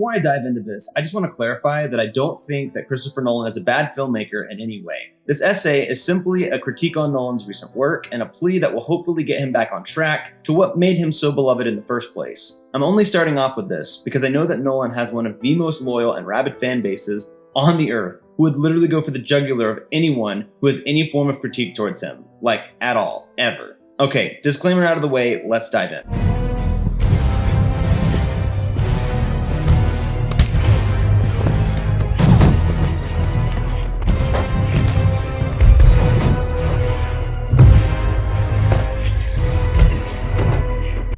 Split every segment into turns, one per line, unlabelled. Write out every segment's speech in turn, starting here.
before I dive into this, I just want to clarify that I don't think that Christopher Nolan is a bad filmmaker in any way. This essay is simply a critique on Nolan's recent work and a plea that will hopefully get him back on track to what made him so beloved in the first place. I'm only starting off with this because I know that Nolan has one of the most loyal and rabid fan bases on the earth who would literally go for the jugular of anyone who has any form of critique towards him. Like, at all. Ever. Okay, disclaimer out of the way, let's dive in.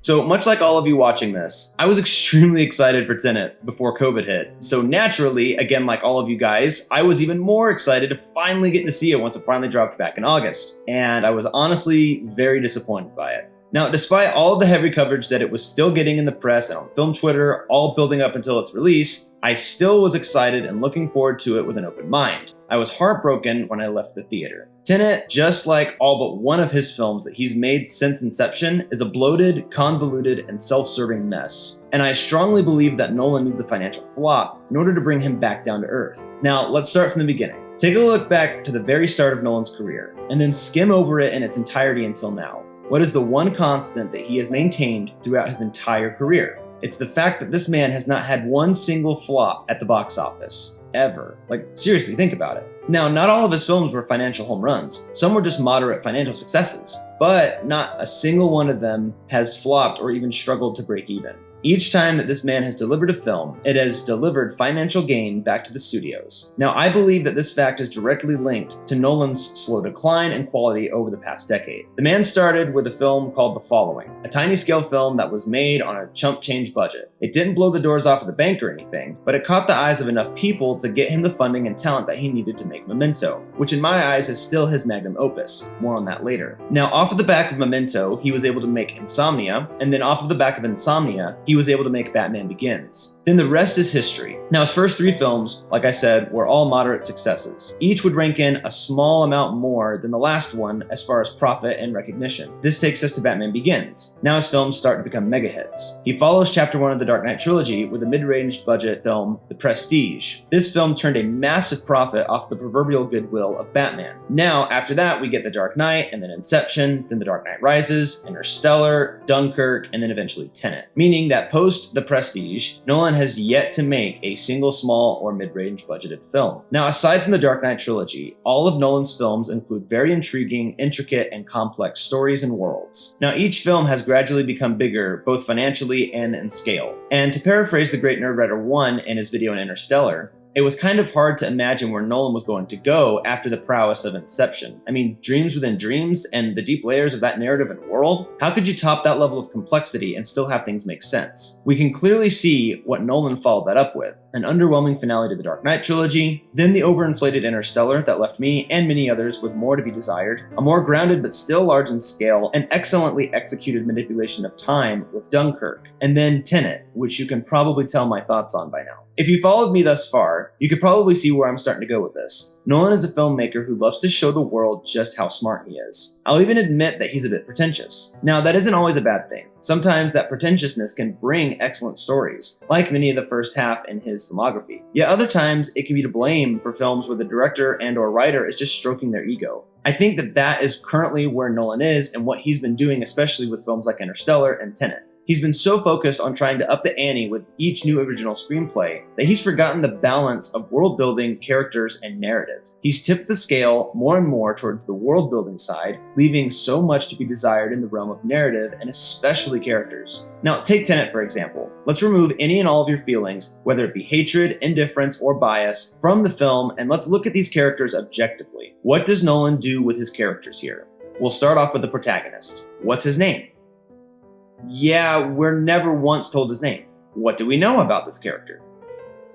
So much like all of you watching this, I was extremely excited for Tenet before COVID hit. So naturally, again like all of you guys, I was even more excited to finally get to see it once it finally dropped back in August. And I was honestly very disappointed by it. Now, despite all of the heavy coverage that it was still getting in the press and on film Twitter, all building up until its release, I still was excited and looking forward to it with an open mind. I was heartbroken when I left the theater. Tenet, just like all but one of his films that he's made since inception, is a bloated, convoluted, and self-serving mess. And I strongly believe that Nolan needs a financial flop in order to bring him back down to earth. Now, let's start from the beginning. Take a look back to the very start of Nolan's career, and then skim over it in its entirety until now. What is the one constant that he has maintained throughout his entire career? It's the fact that this man has not had one single flop at the box office. Ever. Like, seriously, think about it. Now, not all of his films were financial home runs. Some were just moderate financial successes. But not a single one of them has flopped or even struggled to break even. Each time that this man has delivered a film, it has delivered financial gain back to the studios. Now, I believe that this fact is directly linked to Nolan's slow decline in quality over the past decade. The man started with a film called The Following, a tiny scale film that was made on a chump change budget. It didn't blow the doors off of the bank or anything, but it caught the eyes of enough people to get him the funding and talent that he needed to make Memento, which in my eyes is still his magnum opus. More on that later. Now, off of the back of Memento, he was able to make Insomnia, and then off of the back of Insomnia, he was able to make Batman Begins. Then the rest is history. Now, his first three films, like I said, were all moderate successes. Each would rank in a small amount more than the last one as far as profit and recognition. This takes us to Batman Begins. Now his films start to become mega hits. He follows chapter 1 of the Dark Knight trilogy with a mid-range budget film, The Prestige. This film turned a massive profit off the proverbial goodwill of Batman. Now, after that, we get The Dark Knight, and then Inception, then The Dark Knight Rises, Interstellar, Dunkirk, and then eventually Tenet. Meaning that post The Prestige, Nolan has yet to make a single small or mid-range budgeted film. Now, aside from the Dark Knight trilogy, all of Nolan's films include very intriguing, intricate, and complex stories and worlds. Now, each film has gradually become bigger, both financially and in scale. And to paraphrase the great Nerdwriter 1 in his video on Interstellar, it was kind of hard to imagine where Nolan was going to go after the prowess of Inception. I mean, dreams within dreams and the deep layers of that narrative and world? How could you top that level of complexity and still have things make sense? We can clearly see what Nolan followed that up with. An underwhelming finale to the Dark Knight trilogy, then the overinflated Interstellar that left me and many others with more to be desired, a more grounded but still large in scale and excellently executed manipulation of time with Dunkirk, and then Tenet, which you can probably tell my thoughts on by now. If you followed me thus far, you could probably see where I'm starting to go with this. Nolan is a filmmaker who loves to show the world just how smart he is. I'll even admit that he's a bit pretentious. Now, that isn't always a bad thing. Sometimes that pretentiousness can bring excellent stories, like many of the first half in his filmography. Yet other times, it can be to blame for films where the director and or writer is just stroking their ego. I think that that is currently where Nolan is and what he's been doing, especially with films like Interstellar and Tenet. He's been so focused on trying to up the ante with each new original screenplay that he's forgotten the balance of world building, characters, and narrative. He's tipped the scale more and more towards the world building side, leaving so much to be desired in the realm of narrative and especially characters. Now, take Tenet for example. Let's remove any and all of your feelings, whether it be hatred, indifference, or bias, from the film, and let's look at these characters objectively. What does Nolan do with his characters here? We'll start off with the protagonist. What's his name? Yeah, we're never once told his name. What do we know about this character?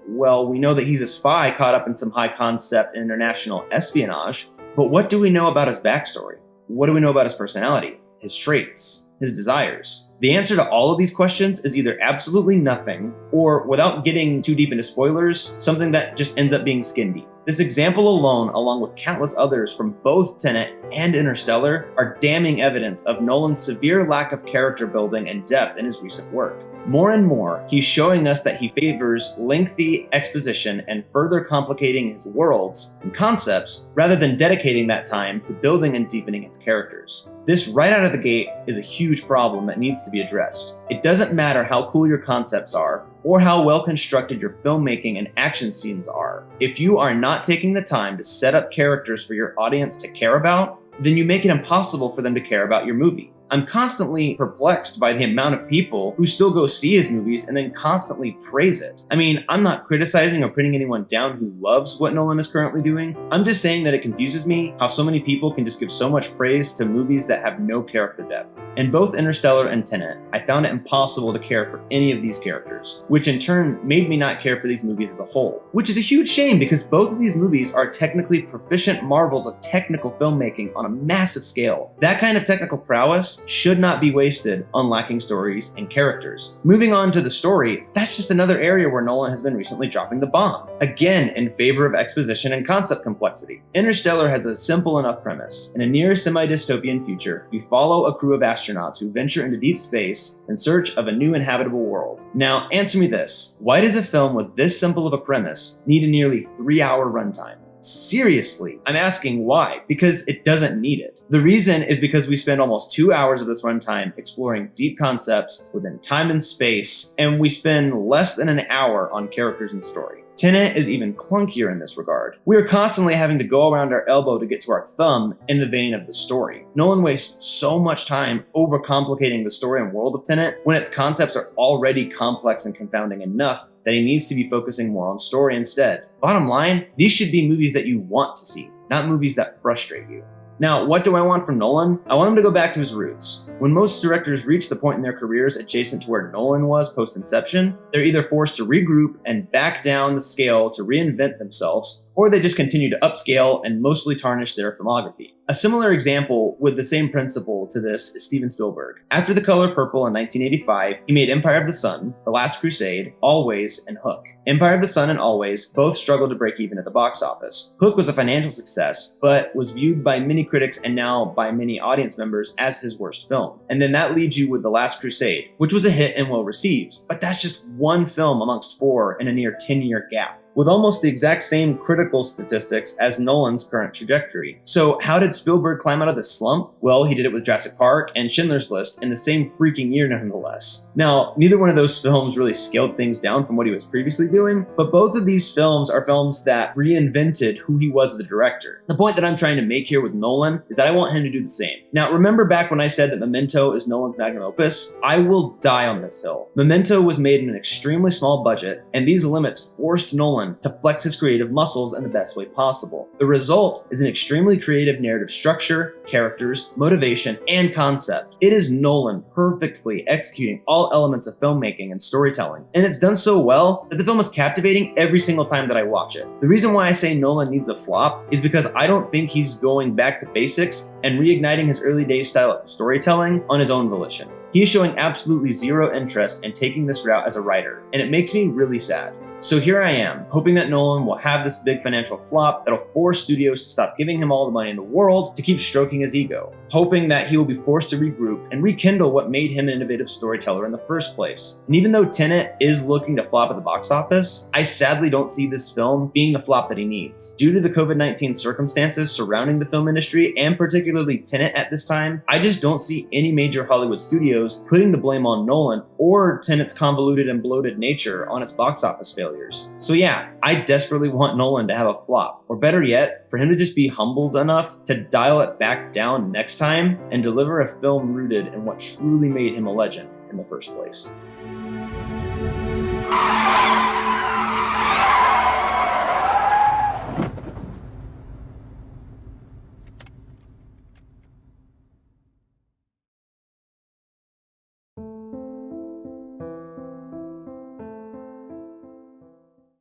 Well, we know that he's a spy caught up in some high-concept international espionage, but what do we know about his backstory? What do we know about his personality, his traits, his desires? The answer to all of these questions is either absolutely nothing, or, without getting too deep into spoilers, something that just ends up being skin deep. This example alone, along with countless others from both Tenet and Interstellar, are damning evidence of Nolan's severe lack of character building and depth in his recent work. More and more, he's showing us that he favors lengthy exposition and further complicating his worlds and concepts rather than dedicating that time to building and deepening his characters. This right out of the gate is a huge problem that needs to be addressed. It doesn't matter how cool your concepts are or how well constructed your filmmaking and action scenes are. If you are not taking the time to set up characters for your audience to care about, then you make it impossible for them to care about your movie. I'm constantly perplexed by the amount of people who still go see his movies and then constantly praise it. I mean, I'm not criticizing or putting anyone down who loves what Nolan is currently doing. I'm just saying that it confuses me how so many people can just give so much praise to movies that have no character depth. In both Interstellar and Tenet, I found it impossible to care for any of these characters, which in turn made me not care for these movies as a whole. Which is a huge shame because both of these movies are technically proficient marvels of technical filmmaking on a massive scale. That kind of technical prowess should not be wasted on lacking stories and characters. Moving on to the story, that's just another area where Nolan has been recently dropping the bomb. Again, in favor of exposition and concept complexity. Interstellar has a simple enough premise. In a near semi-dystopian future, we follow a crew of astronauts who venture into deep space in search of a new inhabitable world. Now, answer me this. Why does a film with this simple of a premise need a nearly 3-hour runtime? Seriously, I'm asking why, because it doesn't need it. The reason is because we spend almost 2 hours of this runtime exploring deep concepts within time and space, and we spend less than an hour on characters and story. Tenet is even clunkier in this regard. We are constantly having to go around our elbow to get to our thumb in the vein of the story. Nolan wastes so much time overcomplicating the story and world of Tenet when its concepts are already complex and confounding enough that he needs to be focusing more on story instead. Bottom line, these should be movies that you want to see, not movies that frustrate you. Now, what do I want from Nolan? I want him to go back to his roots. When most directors reach the point in their careers adjacent to where Nolan was post-Inception, they're either forced to regroup and back down the scale to reinvent themselves, or they just continue to upscale and mostly tarnish their filmography. A similar example with the same principle to this is Steven Spielberg. After The Color Purple in 1985, he made Empire of the Sun, The Last Crusade, Always, and Hook. Empire of the Sun and Always both struggled to break even at the box office. Hook was a financial success, but was viewed by many critics and now by many audience members as his worst film. And then that leaves you with The Last Crusade, which was a hit and well received. But that's just one film amongst 4 in a near 10-year gap, with almost the exact same critical statistics as Nolan's current trajectory. So how did Spielberg climb out of this slump? Well, he did it with Jurassic Park and Schindler's List in the same freaking year nonetheless. Now, neither one of those films really scaled things down from what he was previously doing, but both of these films are films that reinvented who he was as a director. The point that I'm trying to make here with Nolan is that I want him to do the same. Now, remember back when I said that Memento is Nolan's magnum opus? I will die on this hill. Memento was made in an extremely small budget, and these limits forced Nolan to flex his creative muscles in the best way possible. The result is an extremely creative narrative structure, characters, motivation, and concept. It is Nolan perfectly executing all elements of filmmaking and storytelling, and it's done so well that the film is captivating every single time that I watch it. The reason why I say Nolan needs a flop is because I don't think he's going back to basics and reigniting his early days style of storytelling on his own volition. He is showing absolutely zero interest in taking this route as a writer, and it makes me really sad. So here I am, hoping that Nolan will have this big financial flop that'll force studios to stop giving him all the money in the world to keep stroking his ego. Hoping that he will be forced to regroup and rekindle what made him an innovative storyteller in the first place. And even though Tenet is looking to flop at the box office, I sadly don't see this film being the flop that he needs. Due to the COVID-19 circumstances surrounding the film industry, and particularly Tenet at this time, I just don't see any major Hollywood studios putting the blame on Nolan or Tenet's convoluted and bloated nature on its box office failure. So yeah, I desperately want Nolan to have a flop, or better yet, for him to just be humbled enough to dial it back down next time and deliver a film rooted in what truly made him a legend in the first place.